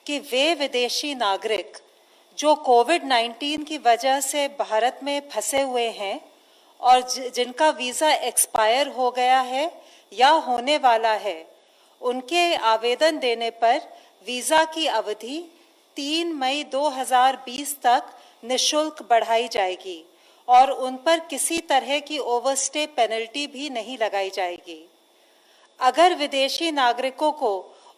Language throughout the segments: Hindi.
कि वे विदेशी नागरिक जो कोविड-19 की वजह से भारत में फंसे हुए हैं और जिनका वीज़ा एक्सपायर हो गया है या होने वाला है, उनके आवेदन देने पर वीज़ा की अवधि 3 मई 2020 तक निःशुल्क बढ़ाई जाएगी और उन पर किसी तरह की ओवरस्टे पेनल्टी भी नहीं लगाई जाएगी। अगर विदेशी नागरिकों को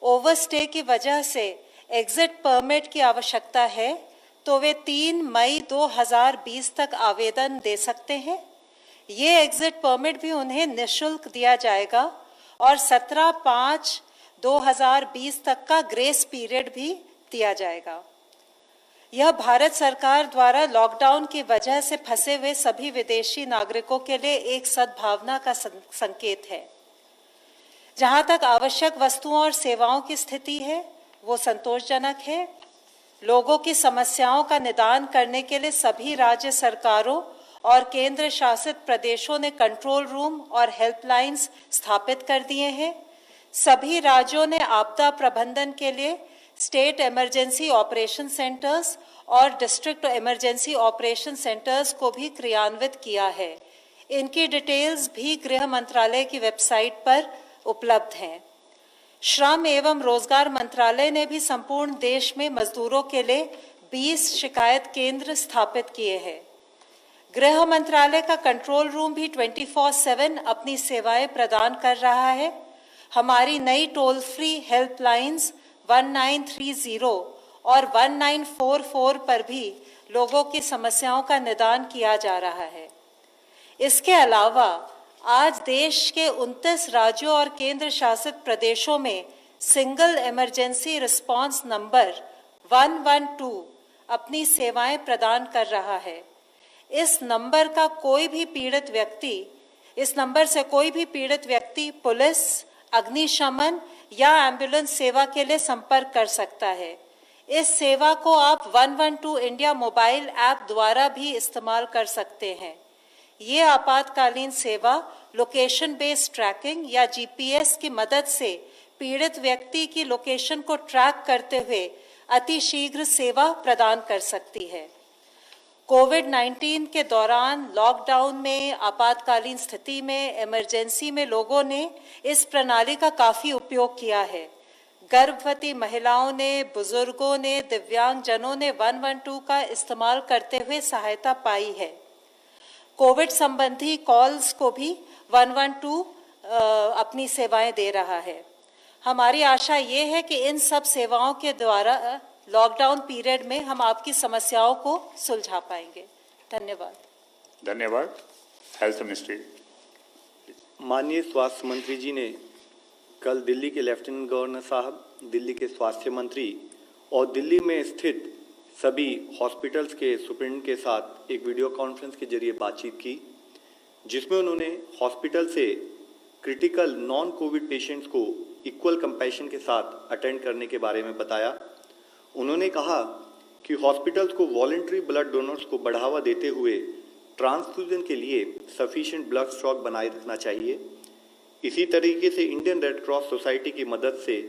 ओवरस्टे की वजह से एग्जिट परमिट की आवश्यकता है तो वे 3 मई 2020 तक आवेदन दे सकते हैं। ये एग्जिट परमिट भी उन्हें निःशुल्क दिया जाएगा और 17/5/2020 तक का ग्रेस पीरियड भी दिया जाएगा। यह भारत सरकार द्वारा लॉकडाउन की वजह से फंसे हुए सभी विदेशी नागरिकों के लिए एक सद्भावना का संकेत है। जहां तक आवश्यक वस्तुओं और सेवाओं की स्थिति है, वो संतोषजनक है। लोगों की समस्याओं का निदान करने के लिए सभी राज्य सरकारों और केंद्र शासित प्रदेशों ने कंट्रोल रूम और हेल्पलाइंस स्थापित कर दिए हैं। सभी राज्यों ने आपदा प्रबंधन के लिए स्टेट इमरजेंसी ऑपरेशन सेंटर्स और डिस्ट्रिक्ट इमरजेंसी ऑपरेशन सेंटर्स को भी क्रियान्वित किया है। इनकी डिटेल्स भी गृह मंत्रालय की वेबसाइट पर उपलब्ध हैं। श्रम एवं रोजगार मंत्रालय ने भी संपूर्ण देश में मजदूरों के लिए 20 शिकायत केंद्र स्थापित किए हैं। गृह मंत्रालय का कंट्रोल रूम भी 24/7 अपनी सेवाएं प्रदान कर रहा है। हमारी नई टोल फ्री हेल्पलाइंस 1930 और 1944 पर भी लोगों की समस्याओं का निदान किया जा रहा है। इसके अलावा आज देश के 29 राज्यों और केंद्र शासित प्रदेशों में सिंगल इमरजेंसी रिस्पांस नंबर 112 अपनी सेवाएं प्रदान कर रहा है। इस नंबर से कोई भी पीड़ित व्यक्ति पुलिस, अग्निशमन या एम्बुलेंस सेवा के लिए संपर्क कर सकता है। इस सेवा को आप 112 इंडिया मोबाइल ऐप द्वारा भी इस्तेमाल कर सकते हैं। ये आपातकालीन सेवा लोकेशन बेस्ड ट्रैकिंग या जीपीएस की मदद से पीड़ित व्यक्ति की लोकेशन को ट्रैक करते हुए अतिशीघ्र सेवा प्रदान कर सकती है। कोविड-19 के दौरान लॉकडाउन में, आपातकालीन स्थिति में, इमरजेंसी में लोगों ने इस प्रणाली का काफ़ी उपयोग किया है। गर्भवती महिलाओं ने, बुजुर्गों ने, दिव्यांगजनों ने 112 का इस्तेमाल करते हुए सहायता पाई है। कोविड संबंधी कॉल्स को भी 112 अपनी सेवाएं दे रहा है। हमारी आशा ये है कि इन सब सेवाओं के द्वारा लॉकडाउन पीरियड में हम आपकी समस्याओं को सुलझा पाएंगे। धन्यवाद। धन्यवाद। Health ministry. माननीय स्वास्थ्य मंत्री जी ने कल दिल्ली के लेफ्टिनेंट गवर्नर साहब, दिल्ली के स्वास्थ्य मंत्री और दिल्ली में स्थित सभी हॉस्पिटल्स के सुप्रिंटेंडेंट के साथ एक वीडियो कॉन्फ्रेंस के जरिए बातचीत की, जिसमें उन्होंने हॉस्पिटल से क्रिटिकल नॉन कोविड पेशेंट्स को इक्वल कंपैशन के साथ अटेंड करने के बारे में बताया। उन्होंने कहा कि हॉस्पिटल्स को वॉलंटरी ब्लड डोनर्स को बढ़ावा देते हुए ट्रांसफ्यूजन के लिए सफिशिएंट ब्लड स्टॉक बनाए रखना चाहिए। इसी तरीके से इंडियन रेड क्रॉस सोसाइटी की मदद से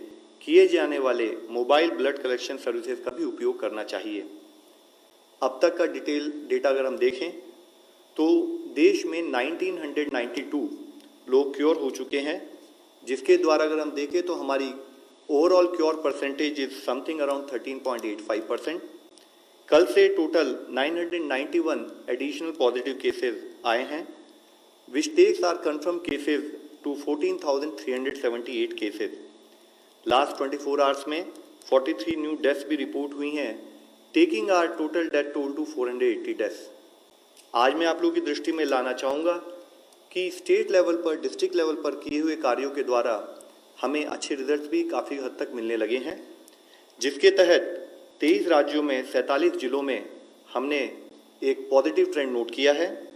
किए जाने वाले मोबाइल ब्लड कलेक्शन सर्विसेज का भी उपयोग करना चाहिए। अब तक का डिटेल डेटा अगर हम देखें तो देश में 1992 लोग क्योर हो चुके हैं, जिसके द्वारा अगर हम देखें तो हमारी overall cure percentage is something around 13.85%। कल से टोटल 991 एडिशनल पॉजिटिव केसेस आए हैं, which takes our confirmed cases to 14,378 cases. Last 24 hours में 43 न्यू डेथ्स भी रिपोर्ट हुई हैं, taking our total death toll to 480 deaths. आज मैं आप लोगों की दृष्टि में लाना चाहूँगा कि स्टेट लेवल पर, डिस्ट्रिक्ट लेवल पर किए हुए कार्यों के द्वारा हमें अच्छे रिजल्ट्स भी काफ़ी हद तक मिलने लगे हैं, जिसके तहत 23 राज्यों में 47 जिलों में हमने एक पॉजिटिव ट्रेंड नोट किया है,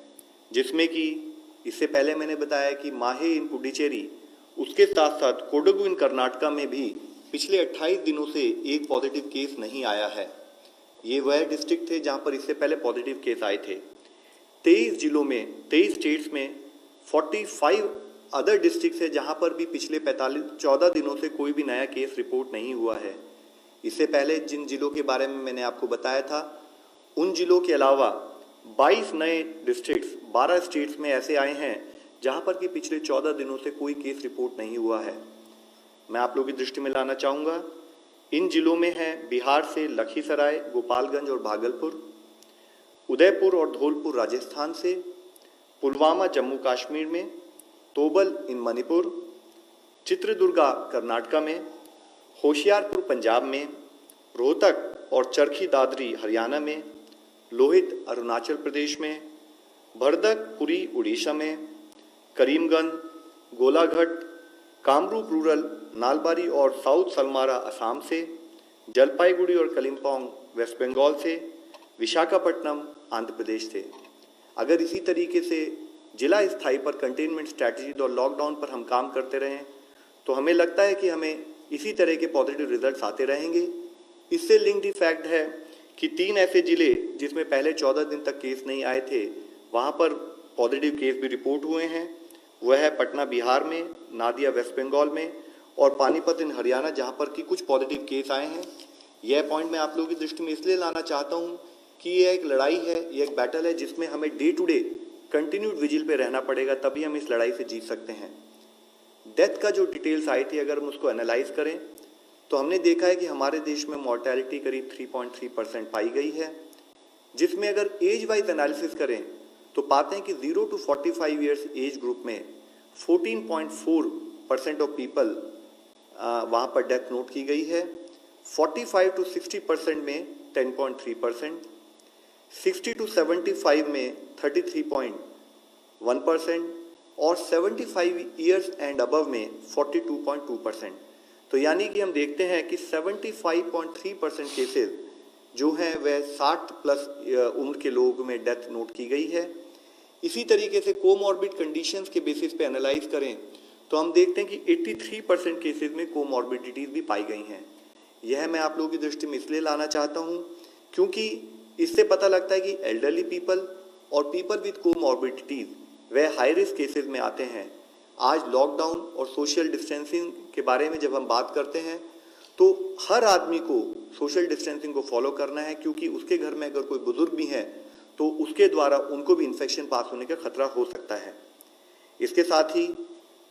जिसमें कि इससे पहले मैंने बताया कि माहे इन पुडुचेरी, उसके साथ साथ कोडगु इन कर्नाटका में भी पिछले 28 दिनों से एक पॉजिटिव केस नहीं आया है। ये वह डिस्ट्रिक्ट थे जहां पर इससे पहले पॉजिटिव केस आए थे। 23 जिलों में, 23 स्टेट्स में 45 अदर डिस्ट्रिक्ट है जहां पर भी पिछले 14 दिनों से कोई भी नया केस रिपोर्ट नहीं हुआ है। इससे पहले जिन जिलों के बारे में मैंने आपको बताया था, उन जिलों के अलावा 22 नए डिस्ट्रिक्ट्स 12 स्टेट्स में ऐसे आए हैं जहां पर कि पिछले 14 दिनों से कोई केस रिपोर्ट नहीं हुआ है। मैं आप लोगों की दृष्टि में लाना चाहूँगा, इन जिलों में है बिहार से लखीसराय, गोपालगंज और भागलपुर, उदयपुर और धौलपुर राजस्थान से, पुलवामा जम्मू कश्मीर में, तोबल इन मणिपुर, चित्रदुर्गा कर्नाटका में, होशियारपुर पंजाब में, रोहतक और चरखी दादरी हरियाणा में, लोहित अरुणाचल प्रदेश में, भरदक पुरी उड़ीसा में, करीमगंज, गोलाघाट, कामरूप रूरल, नालबारी और साउथ सलमारा असम से, जलपाईगुड़ी और कलिम्पोंग वेस्ट बंगाल से, विशाखापट्टनम आंध्र प्रदेश से। अगर इसी तरीके से जिला स्थाई पर कंटेनमेंट स्ट्रैटेजी और लॉकडाउन पर हम काम करते रहें तो हमें लगता है कि हमें इसी तरह के पॉजिटिव रिजल्ट्स आते रहेंगे। इससे लिंक्ड फैक्ट है कि 3 ऐसे जिले जिसमें पहले 14 दिन तक केस नहीं आए थे, वहाँ पर पॉजिटिव केस भी रिपोर्ट हुए हैं। वह है पटना बिहार में, नादिया वेस्ट बंगाल में और पानीपत इन हरियाणा, जहाँ पर कि कुछ पॉजिटिव केस आए हैं। यह पॉइंट मैं आप लोगों की दृष्टि में इसलिए लाना चाहता हूँ कि यह एक लड़ाई है, यह एक बैटल है जिसमें हमें day to day continued vigil पे रहना पड़ेगा, तभी हम इस लड़ाई से जीत सकते हैं। डेथ का जो डिटेल्स आई थी, अगर हम उसको एनालाइज करें तो हमने देखा है कि हमारे देश में मॉर्टेलिटी करीब 3.3% पाई गई है, जिसमें अगर एज वाइज एनालिसिस करें तो पाते हैं कि 0 to 45 ईयर्स एज ग्रुप में 14.4% ऑफ पीपल वहाँ पर डेथ नोट की गई है, 45 to 60% में 10.3%, 60 to 75 में 33.1% और 75 ईयर्स एंड अबव में 42.2%। तो यानी कि हम देखते हैं कि 75.3% केसेस जो हैं वह 60 प्लस उम्र के लोगों में डेथ नोट की गई है। इसी तरीके से कोमॉर्बिड कंडीशंस के बेसिस पे एनालाइज करें तो हम देखते हैं कि 83% केसेस में कोमॉर्बिडिटीज भी पाई गई हैं। यह मैं आप लोगों की दृष्टि में इसलिए लाना चाहता हूं क्योंकि इससे पता लगता है कि एल्डरली पीपल और पीपल विद कोमॉर्बिडिटीज वह हाई रिस्क केसेस में आते हैं। आज लॉकडाउन और सोशल डिस्टेंसिंग के बारे में जब हम बात करते हैं तो हर आदमी को सोशल डिस्टेंसिंग को फॉलो करना है, क्योंकि उसके घर में अगर कोई बुजुर्ग भी है तो उसके द्वारा उनको भी इन्फेक्शन पास होने का खतरा हो सकता है। इसके साथ ही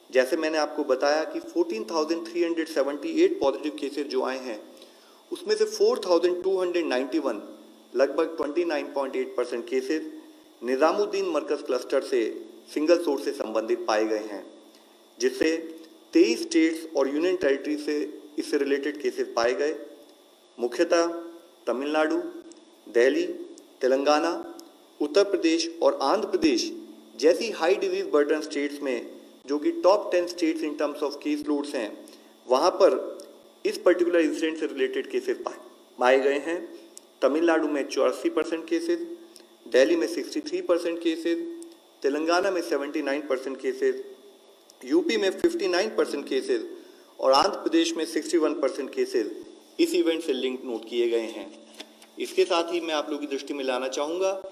जैसे मैंने आपको बताया कि 14,378 पॉजिटिव केसेस जो आए हैं उसमें से 4,291 लगभग 29.8% केसेस निजामुद्दीन मरकज क्लस्टर से सिंगल सोर्स से संबंधित पाए गए हैं, जिससे 23 स्टेट्स और यूनियन टेरिटरी से इससे रिलेटेड केसेस पाए गए। मुख्यतः तमिलनाडु, दिल्ली, तेलंगाना, उत्तर प्रदेश और आंध्र प्रदेश जैसी हाई डिजीज बर्डन स्टेट्स में, जो कि top 10 states in terms of case loads हैं, वहाँ पर इस पर्टिकुलर इंसिडेंट से रिलेटेड केसेस पाए गए हैं। तमिलनाडु में 84% केसेस, दिल्ली में 63% केसेस, तेलंगाना में 79% केसेस, यूपी में 59% केसेस और आंध्र प्रदेश में 61% केसेस इस इवेंट से लिंक नोट किए गए हैं। इसके साथ ही मैं आप लोगों की दृष्टि में लाना चाहूँगा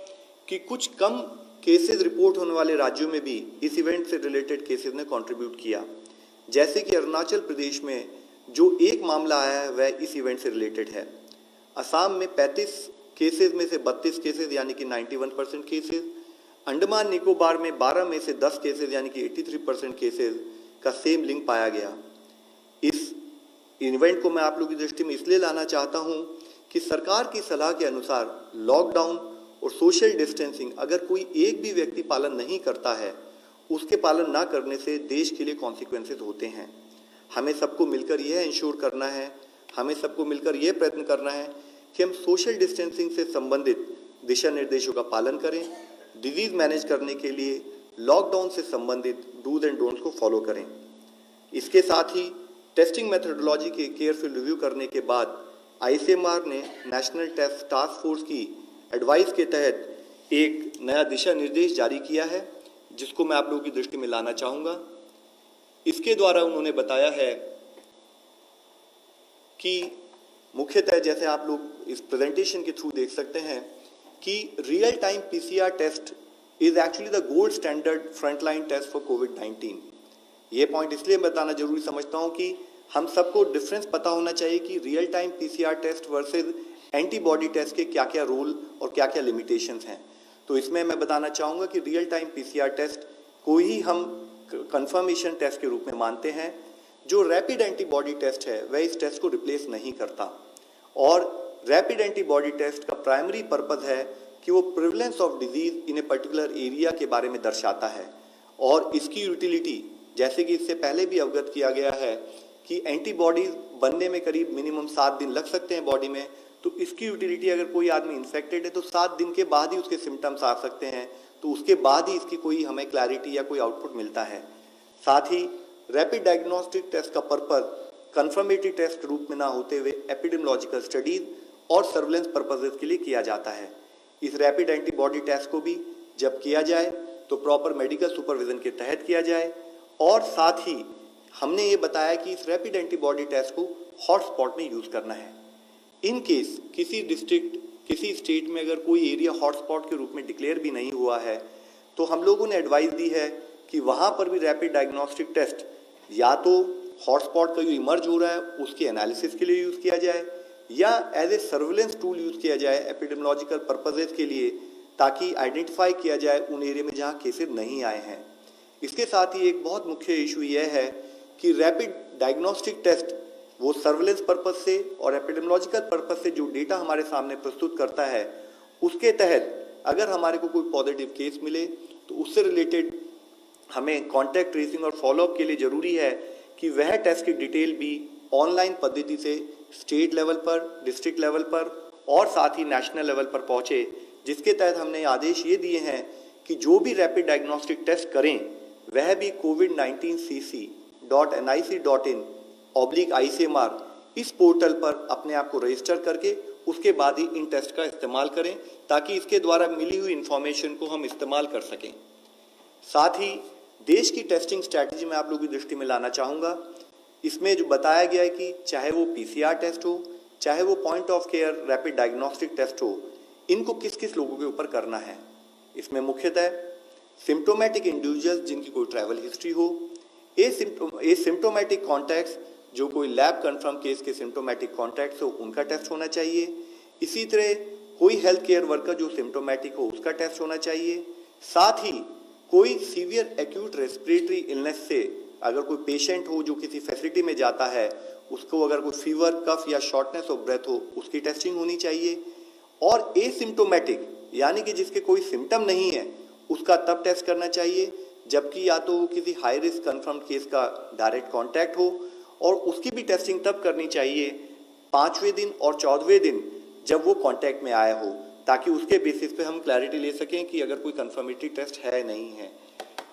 कि कुछ कम केसेस रिपोर्ट होने वाले राज्यों में भी इस इवेंट से रिलेटेड केसेस ने कंट्रीब्यूट किया। जैसे कि अरुणाचल प्रदेश में जो एक मामला आया है वह इस इवेंट से रिलेटेड है। असम में 35 केसेस में से 32 केसेस यानी कि 91% केसेस, अंडमान निकोबार में 12 में से 10 केसेस यानी कि 83% केसेस का सेम लिंक पाया गया। इस इवेंट को मैं आप लोगों की दृष्टि में इसलिए लाना चाहता हूं कि सरकार की सलाह के अनुसार लॉकडाउन और सोशल डिस्टेंसिंग अगर कोई एक भी व्यक्ति पालन नहीं करता है, उसके पालन ना करने से देश के लिए कॉन्सिक्वेंसेस होते हैं। हमें सबको मिलकर यह इंश्योर करना है, हमें सबको मिलकर यह प्रयत्न करना है कि हम सोशल डिस्टेंसिंग से संबंधित दिशा निर्देशों का पालन करें, डिजीज मैनेज करने के लिए लॉकडाउन से संबंधित डूज एंड डोंट्स को फॉलो करें। इसके साथ ही टेस्टिंग मेथोडोलॉजी के केयरफुल रिव्यू करने के बाद आईसीएमआर ने नेशनल टेस्ट टास्क फोर्स की एडवाइस के तहत एक नया दिशा निर्देश जारी किया है, जिसको मैं आप लोगों की दृष्टि में लाना चाहूँगा। इसके द्वारा उन्होंने बताया है कि मुख्यतः जैसे आप लोग इस प्रेजेंटेशन के थ्रू देख सकते हैं कि real time PCR test is actually the gold standard frontline test for कोविड-19। ये पॉइंट इसलिए बताना जरूरी समझता हूं कि हम सबको डिफरेंस पता होना चाहिए कि real time PCR test versus antibody test के क्या क्या रोल और क्या क्या लिमिटेशंस हैं। तो इसमें मैं बताना चाहूँगा कि रियल टाइम पीसीआर टेस्ट को ही हम कंफर्मेशन टेस्ट के रूप में मानते हैं। जो रैपिड एंटीबॉडी टेस्ट है वह इस टेस्ट को रिप्लेस नहीं करता, और रैपिड एंटीबॉडी टेस्ट का प्राइमरी पर्पस है कि वो prevalence of disease in a particular area के बारे में दर्शाता है। और इसकी यूटिलिटी, जैसे कि इससे पहले भी अवगत किया गया है कि एंटीबॉडीज बनने में करीब मिनिमम 7 दिन लग सकते हैं बॉडी में, तो इसकी यूटिलिटी अगर कोई आदमी इन्फेक्टेड है तो 7 दिन के बाद ही उसके सिम्टम्स आ सकते हैं, तो उसके बाद ही इसकी कोई हमें क्लैरिटी या कोई आउटपुट मिलता है। साथ ही रैपिड डायग्नोस्टिक टेस्ट का पर्पस कंफर्मेटरी टेस्ट के रूप में ना होते हुए एपिडेमियोलॉजिकल स्टडीज और सर्वेलेंस पर्पसेस के लिए किया जाता है। इस रैपिड एंटीबॉडी टेस्ट को भी जब किया जाए तो प्रॉपर मेडिकल सुपरविजन के तहत किया जाए, और साथ ही हमने ये बताया कि इस रैपिड एंटीबॉडी टेस्ट को हॉटस्पॉट में यूज करना है। इन केस किसी डिस्ट्रिक्ट, किसी स्टेट में अगर कोई एरिया हॉटस्पॉट के रूप में डिक्लेयर भी नहीं हुआ है, तो हम लोगों ने एडवाइस दी है कि वहाँ पर भी रैपिड डायग्नोस्टिक टेस्ट या तो हॉटस्पॉट का जो इमर्ज हो रहा है उसके एनालिसिस के लिए यूज़ किया जाए, या as a surveillance tool use किया जाए एपिडेमियोलॉजिकल पर्पसेस के लिए, ताकि आइडेंटिफाई किया जाए उन एरिया में जहाँ केसेस नहीं आए हैं। इसके साथ ही एक बहुत मुख्य इशू यह है कि रैपिड डायग्नोस्टिक टेस्ट वो सर्वेलेंस पर्पस से और एपिडेमियोलॉजिकल पर्पस से जो डेटा हमारे सामने प्रस्तुत करता है, उसके तहत अगर हमारे को कोई पॉजिटिव केस मिले तो उससे रिलेटेड हमें कॉन्टैक्ट ट्रेसिंग और फॉलोअप के लिए ज़रूरी है कि वह टेस्ट की डिटेल भी ऑनलाइन पद्धति से स्टेट लेवल पर, डिस्ट्रिक्ट लेवल पर और साथ ही नेशनल लेवल पर पहुँचे, जिसके तहत हमने आदेश ये दिए हैं कि जो भी रैपिड डायग्नोस्टिक टेस्ट करें वह भी covid19cc.nic.in/ICMR इस पोर्टल पर अपने आप को रजिस्टर करके उसके बाद ही इन टेस्ट का इस्तेमाल करें, ताकि इसके द्वारा मिली हुई इंफॉर्मेशन को हम इस्तेमाल कर सकें। साथ ही देश की टेस्टिंग स्ट्रैटेजी में आप लोगों की दृष्टि में लाना चाहूँगा। इसमें जो बताया गया है कि चाहे वो पीसीआर टेस्ट हो, चाहे वो point of care rapid diagnostic test हो, इनको किस किस लोगों के ऊपर करना है। इसमें मुख्यतः सिम्टोमेटिक इंडिविजुअल्स जिनकी कोई ट्रैवल हिस्ट्री हो, एसिम्टोमेटिक कॉन्टैक्ट्स जो कोई लैब कंफर्म केस के सिम्टोमेटिक कॉन्टैक्ट्स हो उनका टेस्ट होना चाहिए। इसी तरह कोई हेल्थ केयर वर्कर जो सिम्टोमेटिक हो उसका टेस्ट होना चाहिए। साथ ही कोई सीवियर एक्यूट रेस्पिरेटरी इलनेस से अगर कोई पेशेंट हो जो किसी फैसिलिटी में जाता है, उसको अगर कोई फीवर, कफ या शॉर्टनेस ऑफ ब्रेथ हो उसकी टेस्टिंग होनी चाहिए। और एसिम्टोमेटिक यानी कि जिसके कोई सिम्टम नहीं है उसका तब टेस्ट करना चाहिए जबकि या तो वो किसी हाई रिस्क कंफर्म केस का डायरेक्ट कांटेक्ट हो, और उसकी भी टेस्टिंग तब करनी चाहिए 5वें दिन और 14वें दिन जब वो कांटेक्ट में आया हो, ताकि उसके बेसिस पे हम क्लैरिटी ले सकें कि अगर कोई कंफर्मेटरी टेस्ट है नहीं है।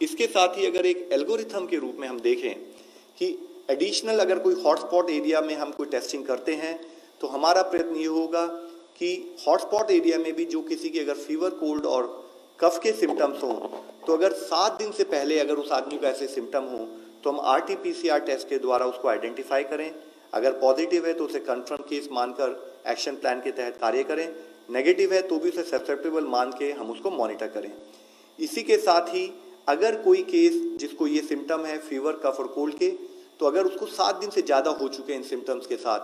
इसके साथ ही अगर एक एल्गोरिथम के रूप में हम देखें कि एडिशनल अगर कोई हॉटस्पॉट एरिया में हम कोई टेस्टिंग करते हैं तो हमारा प्रयत्न ये होगा कि हॉटस्पॉट एरिया में भी जो किसी की अगर फीवर, कोल्ड और कफ के सिम्टम्स हों, तो अगर 7 दिन से पहले अगर उस आदमी को ऐसे सिम्टम हों तो हम RT-PCR टेस्ट के द्वारा उसको आइडेंटिफाई करें। अगर पॉजिटिव है तो उसे कंफर्म केस मानकर एक्शन प्लान के तहत कार्य करें, नेगेटिव है तो भी उसे सस्पेक्टेबल मान के हम उसको मॉनिटर करें। इसी के साथ ही अगर कोई केस जिसको ये सिम्टम है फीवर, कफ और कोल्ड के, तो अगर उसको 7 दिन से ज़्यादा हो चुके हैं इन सिम्टम्स के साथ,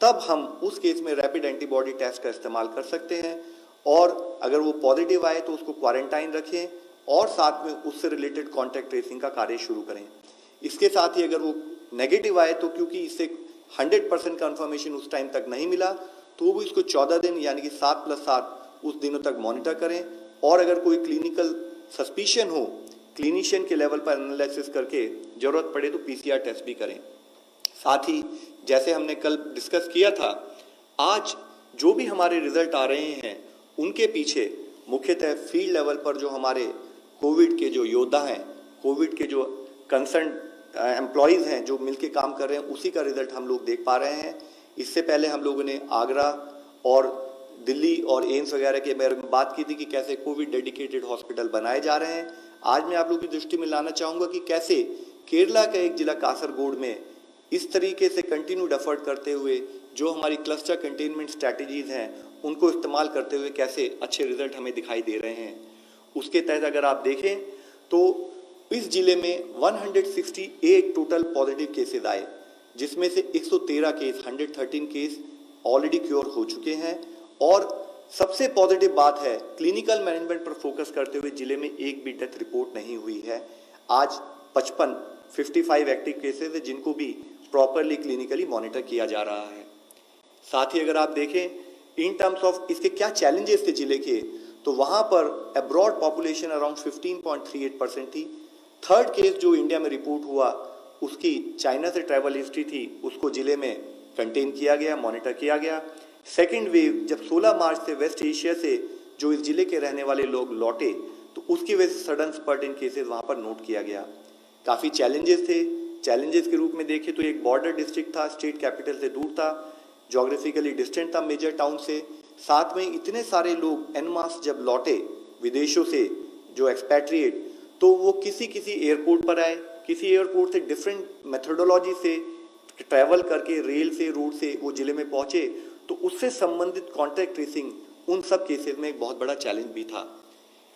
तब हम उस केस में रैपिड एंटीबॉडी टेस्ट का इस्तेमाल कर सकते हैं। और अगर वो पॉजिटिव आए तो उसको क्वारंटाइन रखें और साथ में उससे रिलेटेड कॉन्टैक्ट ट्रेसिंग का कार्य शुरू करें। इसके साथ ही अगर वो नेगेटिव आए तो क्योंकि इससे 100% कंफर्मेशन उस टाइम तक नहीं मिला तो वो इसको 14 दिन यानी कि 7+7 उस दिनों तक मॉनिटर करें, और अगर कोई क्लिनिकल सस्पिशन हो क्लिनिशियन के लेवल पर एनालिसिस करके जरूरत पड़े तो पीसीआर टेस्ट भी करें। साथ ही जैसे हमने कल डिस्कस किया था, आज जो भी हमारे रिजल्ट आ रहे हैं उनके पीछे मुख्यतः फील्ड लेवल पर जो हमारे कोविड के जो योद्धा हैं, कोविड के जो कंसर्न एम्प्लॉयज़ हैं जो मिलके काम कर रहे हैं, उसी का रिजल्ट हम लोग देख पा रहे हैं। इससे पहले हम लोगों ने आगरा और दिल्ली और एम्स वगैरह के बारे में बात की थी कि कैसे कोविड डेडिकेटेड हॉस्पिटल बनाए जा रहे हैं। आज मैं आप लोगों की दृष्टि में लाना चाहूँगा कि कैसे केरला का एक जिला कासरगोड में इस तरीके से कंटिन्यूड एफर्ट करते हुए जो हमारी क्लस्टर कंटेनमेंट स्ट्रैटेजीज हैं उनको इस्तेमाल करते हुए कैसे अच्छे रिजल्ट हमें दिखाई दे रहे हैं। उसके तहत अगर आप देखें तो इस जिले में 168 टोटल पॉजिटिव केसेस आए, जिसमें से 113 केस 113 केस ऑलरेडी क्योर हो चुके हैं। और सबसे पॉजिटिव बात है, क्लिनिकल मैनेजमेंट पर फोकस करते हुए जिले में एक भी डेथ रिपोर्ट नहीं हुई है। आज 55 एक्टिव केसेस है जिनको भी प्रॉपरली क्लिनिकली मॉनिटर किया जा रहा है। साथ ही अगर आप देखें इन टर्म्स ऑफ इसके क्या चैलेंजेस थे जिले के, तो वहां पर अब्रॉड पॉपुलेशन अराउंड 15.38% थी। थर्ड केस जो इंडिया में रिपोर्ट हुआ उसकी चाइना से ट्रैवल हिस्ट्री थी, उसको जिले में कंटेन किया गया, मॉनिटर किया गया। सेकेंड वेव जब 16 मार्च से वेस्ट एशिया से जो इस जिले के रहने वाले लोग लौटे तो उसकी वजह से सडन स्पर्ट इन केसेस वहां पर नोट किया गया। काफ़ी चैलेंजेस थे। चैलेंजेस के रूप में देखें तो एक बॉर्डर डिस्ट्रिक्ट था, स्टेट कैपिटल से दूर था, जोग्राफिकली डिस्टेंट था मेजर टाउन से। साथ में इतने सारे लोग एन मास जब लौटे विदेशों से जो एक्सपैट्रिएट, तो वो किसी एयरपोर्ट पर आए, किसी एयरपोर्ट से डिफरेंट मेथोडोलॉजी से ट्रैवल करके रेल से रूट से वो जिले में पहुंचे, तो उससे संबंधित कॉन्टैक्ट ट्रेसिंग उन सब केसेस में एक बहुत बड़ा चैलेंज भी था।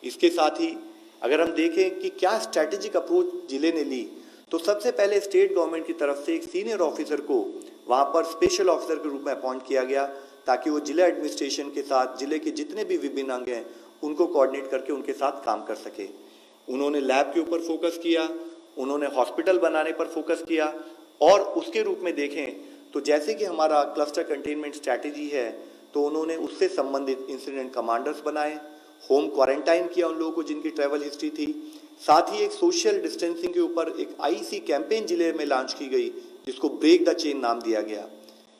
इसके साथ ही अगर हम देखें कि क्या स्ट्रैटेजिक अप्रोच जिले ने ली, तो सबसे पहले स्टेट गवर्नमेंट की तरफ से एक सीनियर ऑफिसर को वहां पर स्पेशल ऑफिसर के रूप में अपॉइंट किया गया ताकि वो जिला एडमिनिस्ट्रेशन के साथ जिले के जितने भी विभिन्न अंग हैं उनको कोऑर्डिनेट करके उनके साथ काम कर सके। उन्होंने लैब के ऊपर फोकस किया, उन्होंने हॉस्पिटल बनाने पर फोकस किया, और उसके रूप में देखें तो जैसे कि हमारा क्लस्टर कंटेनमेंट स्ट्रैटेजी है, तो उन्होंने उससे संबंधित इंसिडेंट कमांडर्स बनाए, होम क्वारंटाइन किया उन लोगों को जिनकी ट्रैवल हिस्ट्री थी। साथ ही एक सोशल डिस्टेंसिंग के ऊपर एक आईसी कैंपेन जिले में लॉन्च की गई जिसको ब्रेक द चेन नाम दिया गया।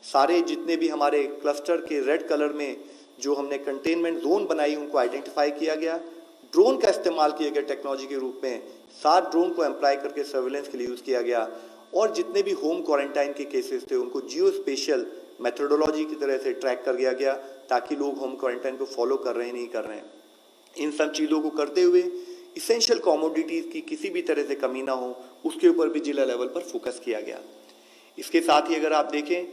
सारे जितने भी हमारे क्लस्टर के रेड कलर में जो हमने कंटेनमेंट जोन बनाई उनको आइडेंटिफाई किया गया। ड्रोन का इस्तेमाल किया गया टेक्नोलॉजी के रूप में, 7 ड्रोन को एम्प्लॉय करके सर्वेलेंस के लिए यूज़ किया गया। और जितने भी होम क्वारंटाइन के केसेस थे उनको जियो स्पेशल मेथोडोलॉजी की तरह से ट्रैक कर दिया गया ताकि लोग होम क्वारंटाइन को फॉलो कर रहे हैं नहीं कर रहे हैं। इन सब चीज़ों को करते हुए इसेंशियल कमोडिटीज़ की किसी भी तरह से कमी ना हो उसके ऊपर भी जिला लेवल पर फोकस किया गया। इसके साथ ही अगर आप देखें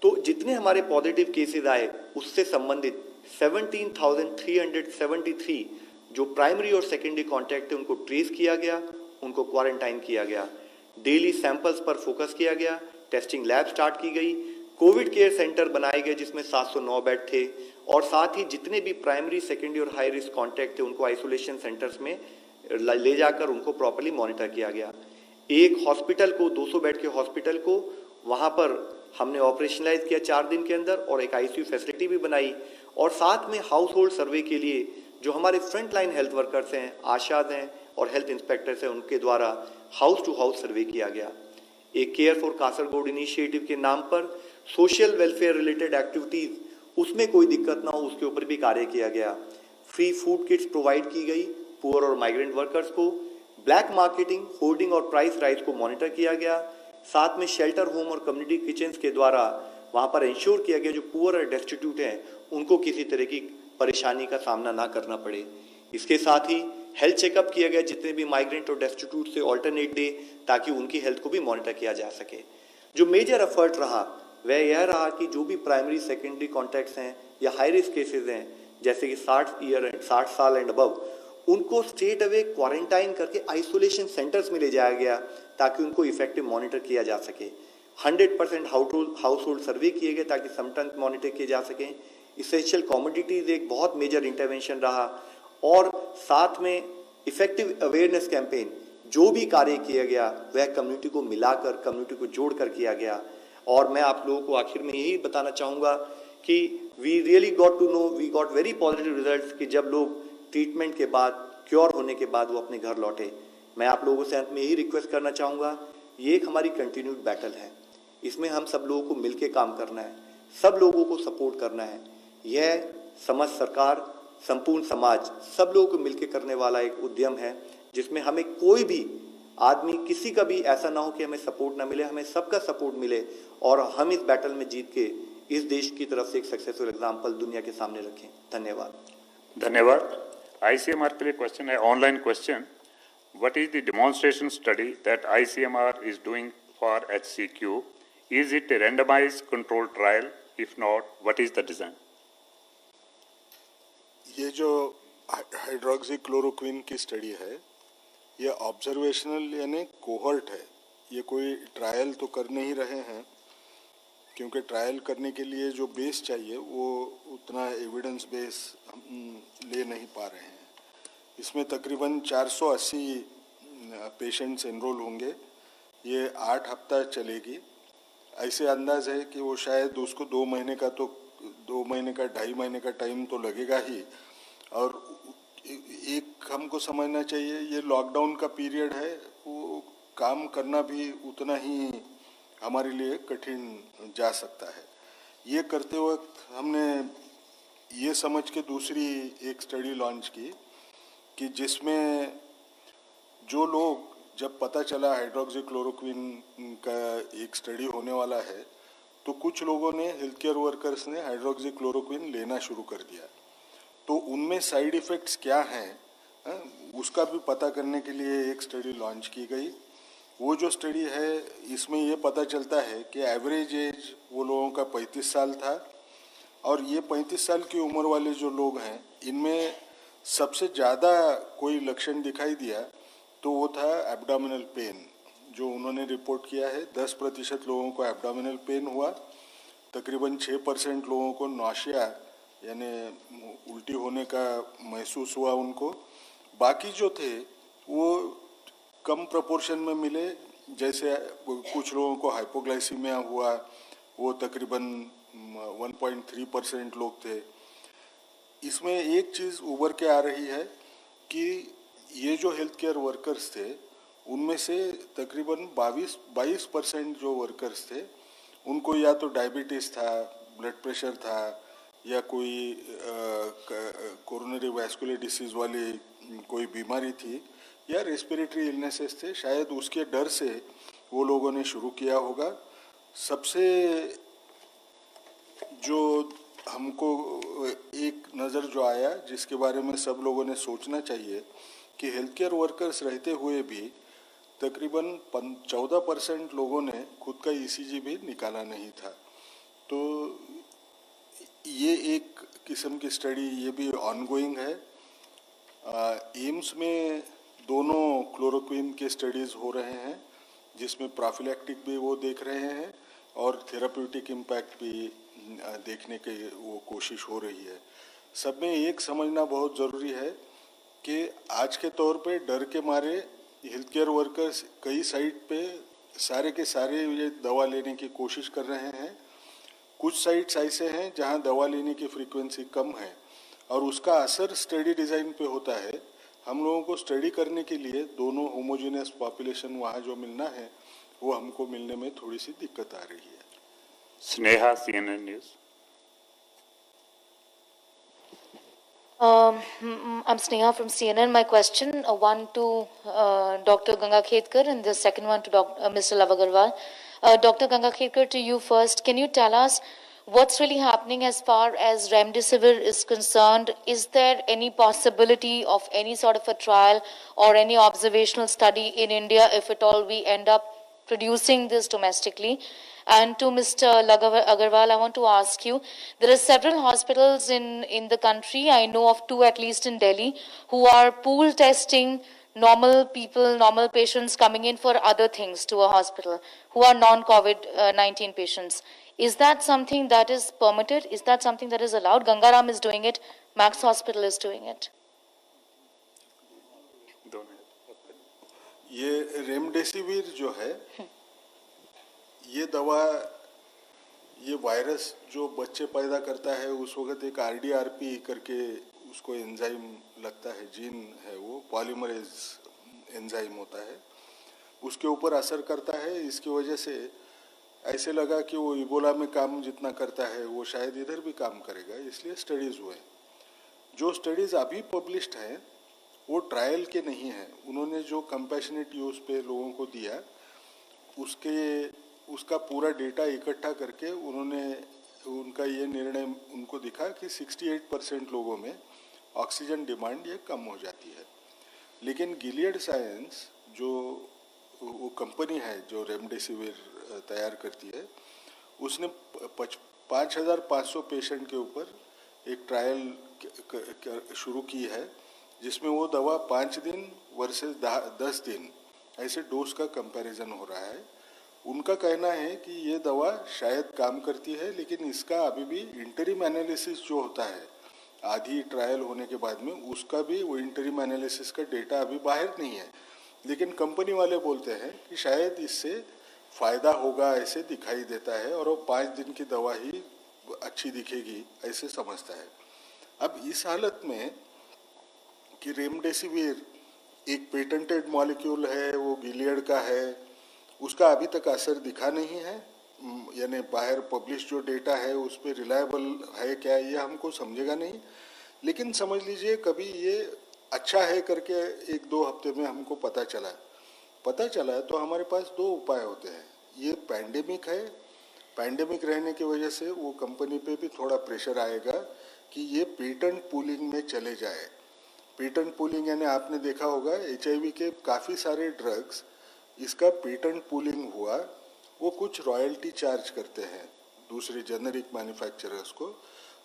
तो जितने हमारे पॉजिटिव केसेस आए उससे संबंधित 17,373 जो प्राइमरी और सेकेंडरी कॉन्टैक्ट थे उनको ट्रेस किया गया, उनको क्वारंटाइन किया गया। डेली सैंपल्स पर फोकस किया गया, टेस्टिंग लैब स्टार्ट की गई, कोविड केयर सेंटर बनाए गए जिसमें 709 बेड थे, और साथ ही जितने भी प्राइमरी सेकेंडरी और हाई रिस्क कॉन्टैक्ट थे उनको आइसोलेशन सेंटर्स में ले जाकर उनको प्रॉपर्ली मॉनिटर किया गया। एक हॉस्पिटल को 200 बेड के हॉस्पिटल को वहाँ पर हमने ऑपरेशनलाइज किया 4 दिन के अंदर, और एक आईसीयू फैसिलिटी भी बनाई। और साथ में हाउस होल्ड सर्वे के लिए जो हमारे फ्रंट लाइन हेल्थ वर्कर्स हैं, आशाज हैं और हेल्थ इंस्पेक्टर्स हैं, उनके द्वारा हाउस टू हाउस सर्वे किया गया। एक केयर फॉर कासरगोड इनिशिएटिव के नाम पर सोशल वेलफेयर रिलेटेड एक्टिविटीज़ उसमें कोई दिक्कत ना हो उसके ऊपर भी कार्य किया गया। फ्री फूड किट्स प्रोवाइड की गई पुअर और माइग्रेंट वर्कर्स को। ब्लैक मार्केटिंग, होर्डिंग और प्राइस राइज को मॉनिटर किया गया। साथ में शेल्टर होम और कम्युनिटी किचन्स के द्वारा वहाँ पर इंश्योर किया गया जो पुअर और डेस्टिट्यूट हैं उनको किसी तरह की परेशानी का सामना ना करना पड़े। इसके साथ ही हेल्थ चेकअप किया गया जितने भी माइग्रेंट और डेस्टिट्यूट से ऑल्टरनेट डे, ताकि उनकी हेल्थ को भी मॉनिटर किया जा सके। जो मेजर एफर्ट रहा वह यह रहा कि जो भी प्राइमरी सेकेंडरी कॉन्टैक्ट्स हैं या हाई रिस्क केसेस हैं जैसे कि 60 साल एंड अबव, उनको स्ट्रेट अवे क्वारंटाइन करके आइसोलेशन सेंटर्स में ले जाया गया ताकि उनको इफेक्टिव मॉनिटर किया जा सके। 100% हाउस होल्ड सर्वे किए गए ताकि समटाइम्स मॉनिटर किए जा सकें। इसेंशियल कमोडिटीज एक बहुत मेजर इंटरवेंशन रहा, और साथ में इफेक्टिव अवेयरनेस कैंपेन जो भी कार्य किया गया वह कम्युनिटी को मिलाकर, कम्युनिटी को जोड़कर किया गया। और मैं आप लोगों को आखिर में यही बताना चाहूँगा कि we really got to know, we got very positive results कि जब लोग ट्रीटमेंट के बाद, क्योर होने के बाद वो अपने घर लौटे। मैं आप लोगों से अंत में यही रिक्वेस्ट करना चाहूँगा, ये एक हमारी कंटिन्यूड बैटल है, इसमें हम सब लोगों को मिलकर काम करना है, सब लोगों को सपोर्ट करना है। यह समस्त सरकार, संपूर्ण समाज, सब लोगों को मिलकर करने वाला एक उद्यम है जिसमें हमें कोई भी आदमी, किसी का भी ऐसा ना हो कि हमें सपोर्ट ना मिले, हमें सबका सपोर्ट मिले और हम इस बैटल में जीत के इस देश की तरफ से एक सक्सेसफुल एग्जाम्पल दुनिया के सामने रखें। धन्यवाद। धन्यवाद। ICMR के लिए क्वेश्चन है, online question. What is the demonstration study that ICMR is doing for HCQ? Is it a randomized controlled trial? If not, what is the design? ये जो हाइड्रोक्सीक्लोरोक्विन की स्टडी है ये ऑब्जर्वेशनल यानी कोहर्ट है, ये कोई ट्रायल तो कर नहीं रहे हैं। क्योंकि ट्रायल करने के लिए जो बेस चाहिए वो उतना एविडेंस बेस हम ले नहीं पा रहे हैं। इसमें तकरीबन 480 पेशेंट्स एनरोल होंगे। ये 8 हफ्ता चलेगी। ऐसे अंदाज है कि वो शायद उसको 2 महीने का 2.5 महीने का टाइम तो लगेगा ही। और एक हमको समझना चाहिए, ये लॉकडाउन का पीरियड है, वो काम करना भी उतना ही हमारे लिए कठिन जा सकता है। ये करते वक्त हमने ये समझ के दूसरी एक स्टडी लॉन्च की कि जिसमें जो लोग, जब पता चला हाइड्रोक्सीक्लोरोक्विन का एक स्टडी होने वाला है, तो कुछ लोगों ने, हेल्थ केयर वर्कर्स ने हाइड्रोक्सीक्लोरोक्विन लेना शुरू कर दिया। तो उनमें साइड इफ़ेक्ट्स क्या हैं, उसका भी पता करने के लिए एक स्टडी लॉन्च की गई। वो जो स्टडी है, इसमें ये पता चलता है कि एवरेज एज वो लोगों का 35 साल था। और ये 35 साल की उम्र वाले जो लोग हैं, इनमें सबसे ज़्यादा कोई लक्षण दिखाई दिया तो वो था एब्डोमिनल पेन, जो उन्होंने रिपोर्ट किया है। 10% लोगों को एब्डोमिनल पेन हुआ, तकरीबन 6% लोगों को नौशिया यानी उल्टी होने का महसूस हुआ उनको। बाकी जो थे वो कम प्रोपोर्शन में मिले। जैसे कुछ लोगों को हाइपोग्लाइसीमिया हुआ, वो तकरीबन 1.3% लोग थे। इसमें एक चीज़ उभर के आ रही है कि ये जो हेल्थ केयर वर्कर्स थे, उनमें से तकरीबन 22% जो वर्कर्स थे, उनको या तो डायबिटीज़ था, ब्लड प्रेशर था, या कोई कोरोनरी वैस्कुलर डिसीज़ वाली कोई बीमारी थी, या रेस्पिरेटरी इलनेसेस थे। शायद उसके डर से वो लोगों ने शुरू किया होगा। सबसे जो हमको एक नज़र जो आया, जिसके बारे में सब लोगों ने सोचना चाहिए, कि हेल्थ केयर वर्कर्स रहते हुए भी तकरीबन 14% लोगों ने खुद का ईसीजी भी निकाला नहीं था। तो ये एक किस्म की स्टडी ये भी ऑनगोइंग है। एम्स में दोनों क्लोरोक्विन के स्टडीज़ हो रहे हैं, जिसमें प्रोफिलैक्टिक भी वो देख रहे हैं और थेराप्यूटिक इम्पैक्ट भी देखने की वो कोशिश हो रही है। सब में एक समझना बहुत ज़रूरी है कि आज के तौर पे डर के मारे हेल्थ केयर वर्कर्स कई साइट पे सारे के सारे ये दवा लेने की कोशिश कर रहे हैं। कुछ साइट्स ऐसे हैं जहां दवा लेने की फ्रीक्वेंसी कम है और उसका असर स्टडी डिज़ाइन पे होता है। हम लोगों को स्टडी करने के लिए दोनों होमोजेनियस पॉपुलेशन वहाँ जो मिलना है, वो हमको मिलने में थोड़ी सी दिक्कत आ रही है। Sneha, CNN News. I'm Sneha from CNN. My question, one to Dr. Ganga Khetkar and the second one to Mr. Love Agarwal. Dr. Ganga Khetkar, to you first. Can you tell us what's really happening as far as Remdesivir is concerned? Is there any possibility of any sort of a trial or any observational study in India if at all we end up producing this domestically? And to Mr. Agarwal, I want to ask you, there are several hospitals in the country, I know of 2 at least in Delhi, who are pool testing normal people, normal patients coming in for other things to a hospital, who are non-COVID-19 patients. Is that something that is permitted? Is that something that is allowed? Gangaram is doing it, Max Hospital is doing it. ये रेमडेसिविर जो है, ये दवा, ये वायरस जो बच्चे पैदा करता है, उस वक्त एक RDRP करके उसको एंजाइम लगता है, जीन है, वो पॉलीमरेज एंजाइम होता है, उसके ऊपर असर करता है। इसकी वजह से ऐसे लगा कि वो इबोला में काम जितना करता है वो शायद इधर भी काम करेगा, इसलिए स्टडीज़ हुए। जो स्टडीज़ अभी पब्लिश्ड हैं वो ट्रायल के नहीं हैं। उन्होंने जो कंपैशनेट यूज़ पे लोगों को दिया, उसका पूरा डेटा इकट्ठा करके उन्होंने उनका ये निर्णय उनको दिखा कि 68% लोगों में ऑक्सीजन डिमांड ये कम हो जाती है। लेकिन गिलियड साइंस जो वो कंपनी है जो रेमडेसिविर तैयार करती है, उसने 5,500 पेशेंट के ऊपर एक ट्रायल शुरू की है, जिसमें वो दवा 5 दिन वर्सेस 10 दिन ऐसे डोज का कंपैरिजन हो रहा है। उनका कहना है कि ये दवा शायद काम करती है, लेकिन इसका अभी भी इंटरिम एनालिसिस जो होता है आधी ट्रायल होने के बाद में, उसका भी वो इंटरिम एनालिसिस का डेटा अभी बाहर नहीं है। लेकिन कंपनी वाले बोलते हैं कि शायद इससे फ़ायदा होगा, ऐसे दिखाई देता है, और वो 5 दिन की दवा ही अच्छी दिखेगी ऐसे समझता है। अब इस हालत में कि रेमडेसिविर एक पेटेंटेड मॉलिक्यूल है, वो गिलियड का है, उसका अभी तक असर दिखा नहीं है, यानी बाहर पब्लिश जो डेटा है उस पर रिलायबल है क्या, ये हमको समझेगा नहीं। लेकिन समझ लीजिए कभी ये अच्छा है करके 1-2 हफ्ते में हमको पता चला तो हमारे पास 2 उपाय होते हैं। ये पैंडेमिक है, पैंडेमिक रहने की वजह से वो कंपनी पे भी थोड़ा प्रेशर आएगा कि ये पेटेंट पूलिंग में चले जाए। पेटेंट पूलिंग यानी आपने देखा होगा HIV के काफ़ी सारे ड्रग्स, इसका पेटेंट पूलिंग हुआ, वो कुछ रॉयल्टी चार्ज करते हैं दूसरे जेनरिक मैन्युफैक्चरर्स को,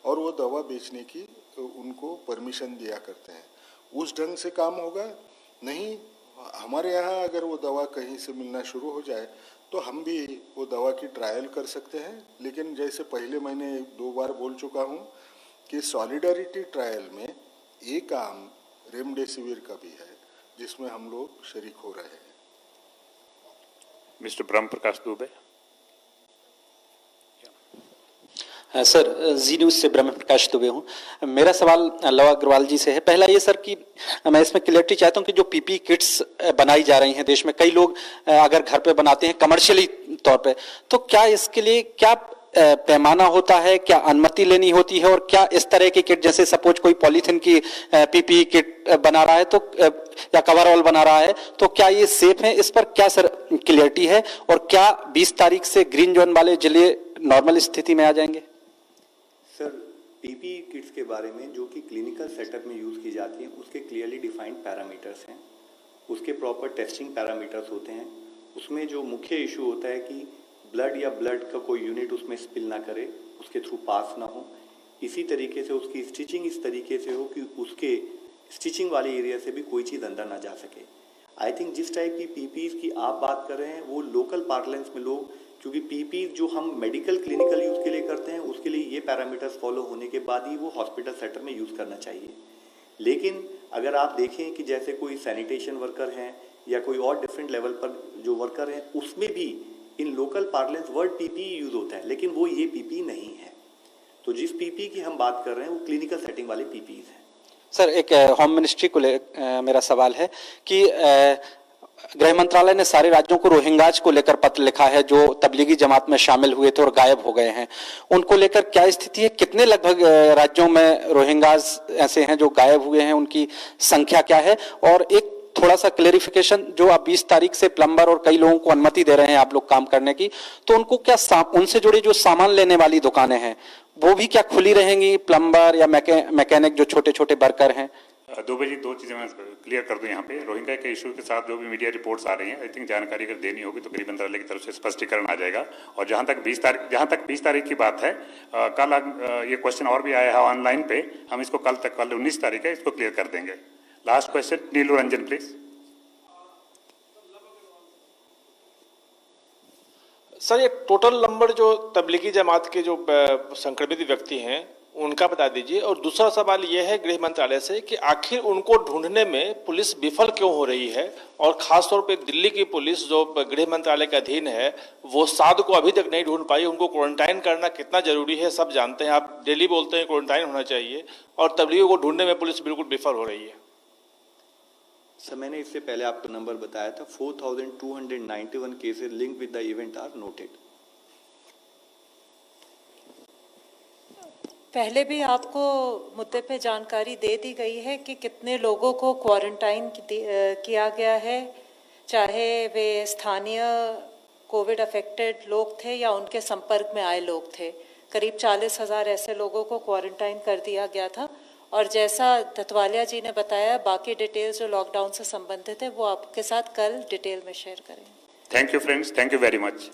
और वो दवा बेचने की उनको परमिशन दिया करते हैं। उस ढंग से काम होगा नहीं। हमारे यहाँ अगर वो दवा कहीं से मिलना शुरू हो जाए तो हम भी वो दवा की ट्रायल कर सकते हैं। लेकिन जैसे पहले मैंने 2 बार बोल चुका हूँ कि सॉलिडारिटी ट्रायल में एक आम रेमडेसिविर का भी है जिसमें हम लोग शरीक हो रहे हैं। मिस्टर ब्रह्म प्रकाश दुबे। सर, जी न्यूज़ से ब्रह्म प्रकाश दुबे हूँ। मेरा सवाल लव अग्रवाल जी से है। पहला ये सर कि मैं इसमें क्लियरिटी चाहता हूँ कि जो पीपी किट्स बनाई जा रही हैं देश में, कई लोग अगर घर पे बनाते हैं कमर्शियली तौर पे, तो क्या इसके लिए क्या पैमाना होता है, क्या अनुमति लेनी होती है, और क्या इस तरह की किट, जैसे सपोज कोई पॉलीथिन की पीपी किट बना रहा है तो या कवरऑल बना रहा है, तो क्या ये सेफ है? इस पर क्या सर क्लियरिटी है, और क्या 20 तारीख से ग्रीन जोन वाले जिले नॉर्मल स्थिति में आ जाएंगे? सर, पीपी किट्स के बारे में जो कि क्लिनिकल सेटअप में यूज़ की जाती हैं उसके क्लियरली डिफाइंड पैरामीटर्स हैं, उसके प्रॉपर टेस्टिंग पैरामीटर्स होते हैं। उसमें जो मुख्य इशू होता है कि ब्लड या ब्लड का कोई यूनिट उसमें स्पिल ना करे, उसके थ्रू पास ना हो। इसी तरीके से उसकी स्टिचिंग इस तरीके से हो कि उसके स्टिचिंग वाले एरिया से भी कोई चीज़ अंदर ना जा सके। आई थिंक जिस टाइप की पीपीज की आप बात कर रहे हैं वो लोकल पार्लेंस में लोग, क्योंकि पीपीज जो हम मेडिकल क्लिनिकल यूज़ के लिए करते हैं उसके लिए ये पैरामीटर्स फॉलो होने के बाद ही वो हॉस्पिटल सेटअप में यूज़ करना चाहिए। लेकिन अगर आप देखें कि जैसे कोई सैनिटेशन वर्कर हैं या कोई और डिफरेंट लेवल पर जो वर्कर हैं, उसमें भी in local parlance word PP use होता है, लेकिन वो ये पीपी नहीं है। तो जिस पीपी की हम बात कर रहे हैं वो क्लिनिकल सेटिंग वाले पीपीज हैं। सर, एक होम मिनिस्ट्री को मेरा सवाल है कि गृह मंत्रालय ने सारे राज्यों को रोहिंग्याज को लेकर पत्र लिखा है जो तबलीगी जमात में शामिल हुए थे और गायब हो गए हैं। उनको लेकर क्या स्थिति है? कितने लगभग राज्यों में रोहिंग्याज ऐसे हैं जो गायब हुए हैं, उनकी संख्या क्या है? और एक थोड़ा सा क्लेरिफिकेशन, जो आप 20 तारीख से प्लम्बर और कई लोगों को अनुमति दे रहे हैं आप लोग काम करने की, तो उनको क्या उनसे जुड़ी जो सामान लेने वाली दुकानें हैं वो भी क्या खुली रहेंगी? प्लम्बर या मैकेनिक जो छोटे छोटे वर्कर हैं। दुबे जी, 2 चीज़ें मैं क्लियर कर दूं यहाँ पे। रोहिंग्या के इशू के साथ जो भी मीडिया रिपोर्ट्स आ रही हैं, आई थिंक जानकारी अगर देनी होगी तो गृह मंत्रालय की तरफ से स्पष्टीकरण आ जाएगा। और जहाँ तक 20 तारीख की बात है, कल ये क्वेश्चन और भी आया है ऑनलाइन पे, हम इसको कल 19 तारीख है, इसको क्लियर कर देंगे। Last question, Neelu Ranjan please. Sir, ये टोटल नंबर जो तबलीगी जमात के जो संक्रमित व्यक्ति हैं उनका बता दीजिए। और दूसरा सवाल ये है गृह मंत्रालय से कि आखिर उनको ढूंढने में पुलिस विफल क्यों हो रही है, और खासतौर पे दिल्ली की पुलिस जो गृह मंत्रालय के अधीन है वो साध को अभी तक नहीं ढूंढ पाई। उनको क्वारंटाइन करना कितना जरूरी है सब जानते हैं, आप डेली बोलते हैं क्वारंटाइन होना चाहिए, और तबलीगों को ढूंढने में पुलिस बिल्कुल विफल हो रही है। सर, मैंने इससे पहले आपको नंबर बताया था, 4291 cases link with the event are noted. पहले भी आपको मुद्दे पे जानकारी दे दी गई है कि कितने लोगों को क्वारंटाइन किया गया है, चाहे वे स्थानीय कोविड अफेक्टेड लोग थे या उनके संपर्क में आए लोग थे। करीब 40,000 ऐसे लोगों को क्वारंटाइन कर दिया गया था। और जैसा धतवालिया जी ने बताया, बाकी डिटेल्स जो लॉकडाउन से संबंधित है वो आपके साथ कल डिटेल में शेयर करेंगे। Thank you friends, thank you very much.